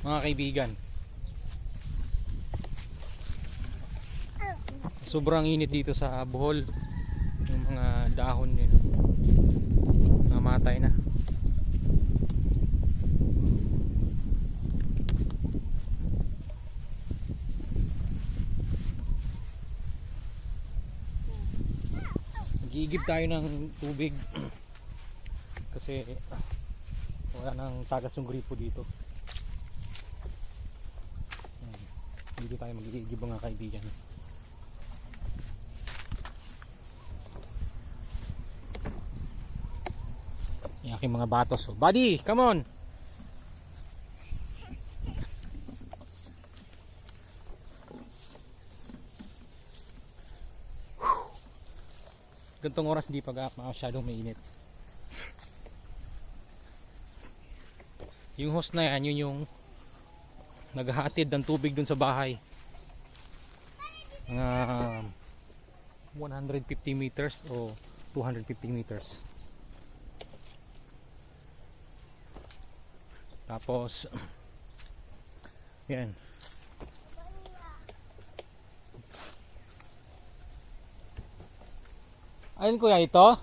mga kaibigan. Sobrang init dito sa Bohol. Yung mga dahon yun, namatay na. Nag-iigib tayo ng tubig kasi wala nang tagas yung gripo dito. Dito tayo mag-iigib mga kaibigan. Yung aking mga batos. Oh, buddy, come on! Gantong oras hindi pa masyadong mainit. Yung hose na yan, yun yung naghahatid ng tubig dun sa bahay. Mga 150 meters o 250 meters. Tapos yan. Ayun kuya, ito?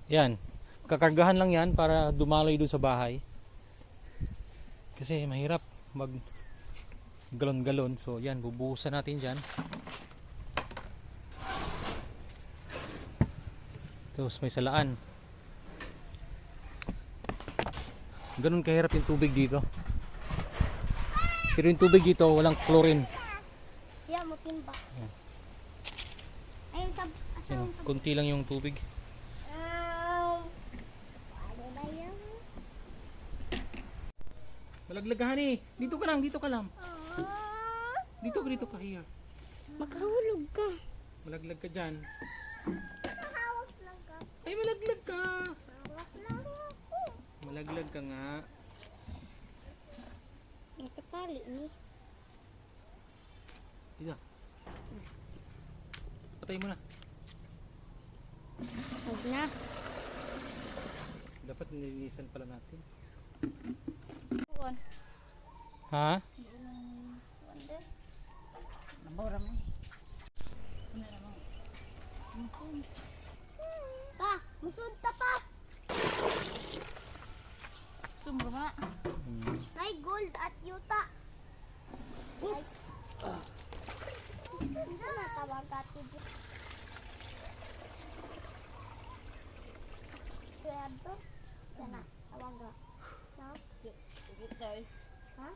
Yan. Kakargahan lang yan para dumaloy doon sa bahay. Kasi mahirap mag galon-galon. So yan, bubuhusan natin dyan. Tapos may salaan. Ganun kahirap yung tubig dito. Pero yung tubig dito walang chlorine. Yan, matimba. Yan. Ayun, Yan, kunti lang yung tubig. Ano na yan? Malaglagahan eh. Dito ka lang, dito ka lang. Dito ka here. Makahulog ka. Malaglag ka dyan. Hawak lang ka. Ay, malaglag ka. Hawak lang ako. Malaglag ka nga. Nakatali ni. Dito. Patay mo na. Huwag na. Dapat nilinisan pala natin. Buwan. Ha? Nabora mo. Pa, musud ta pa. Sumro na. Nay gold at yuta. Hindi na tawag ka tibo. Kaya to, sana tawag ka. No? Dito. Ha?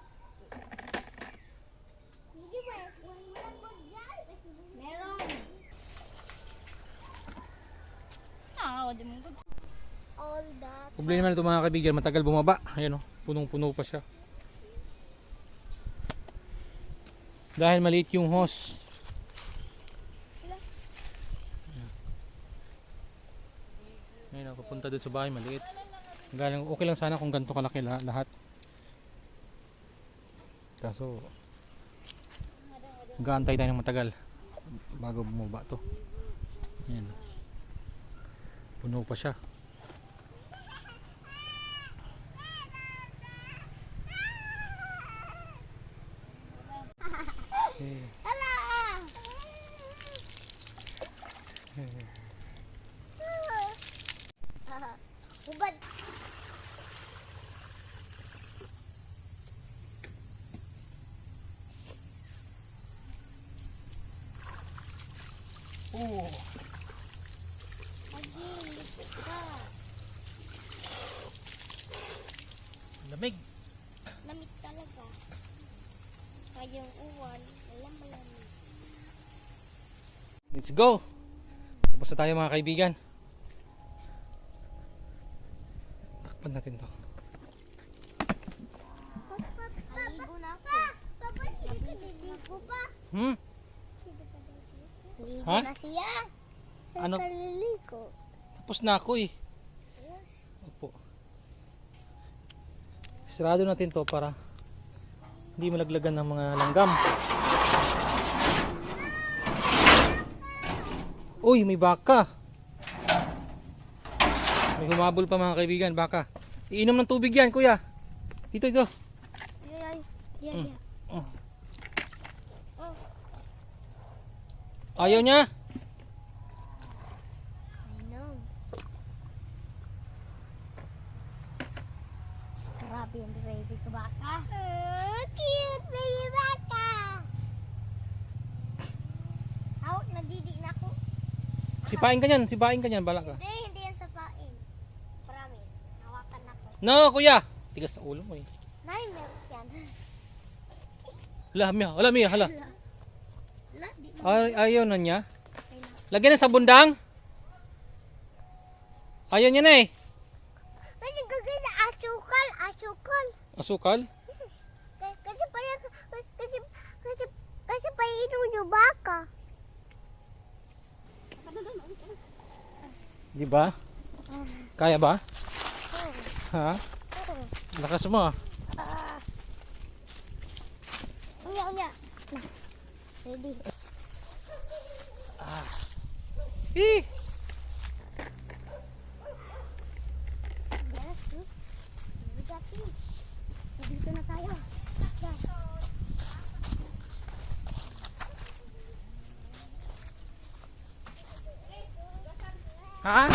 Hindi ba? Wala gold dyan. Meron. Di mo good. All that. Problema naman ito mga kaibigan, matagal bumaba. Ayan o, punong-puno pa siya. Dahil maliit yung hose. Ngayon ako punta doon sa bahay, maliit. Galing, okay lang sana kung ganito kalaki lahat. Kaso gaantay tayo ng matagal bago bumaba to. Ayan. Puno pa siya. Hala! Ubad. Oh. Lamig. Lamig talaga. Kayang uwan, alam malamig. Let's go. Tapos na tayo mga kaibigan. Takpan natin to. Naligo na ako. Papa, hindi ka naligo pa? Ligo Ha? na siya. Ano? Naliligo. Tapos na ako eh. Opo. Sarado natin to para hindi malaglagan ng mga langgam. Uy, may baka. May humabol pa mga kaibigan, baka. Iinom ng tubig yan, kuya. Dito, ito. Yan, yan. Ayaw niya. I know. Grabe yung baby ko baka. Cute baby baka. Hawak, nadidi na ako. Sipain ka niyan, bala ka. Hindi yan sapain. Promise. Hawakan ako. No, kuya. Tigas sa ulo mo eh. Nay, meron yan. Hala, Mia, hala. La, di mo. Ayaw na niya. Okay na. Lagyan na sa bundang. Ayaw niya na eh. Kasi gagawin na asukal, asukal. Asukal. Kasi pa yan, kasi pa inom yung baka. Di ba? Kaya ba? Oh, Ha? oh. Lakas mo. Unya, unya. Nah, ready. Eh. Yes, bro. Bigat ni. Dito na tayo. Yan. Ha?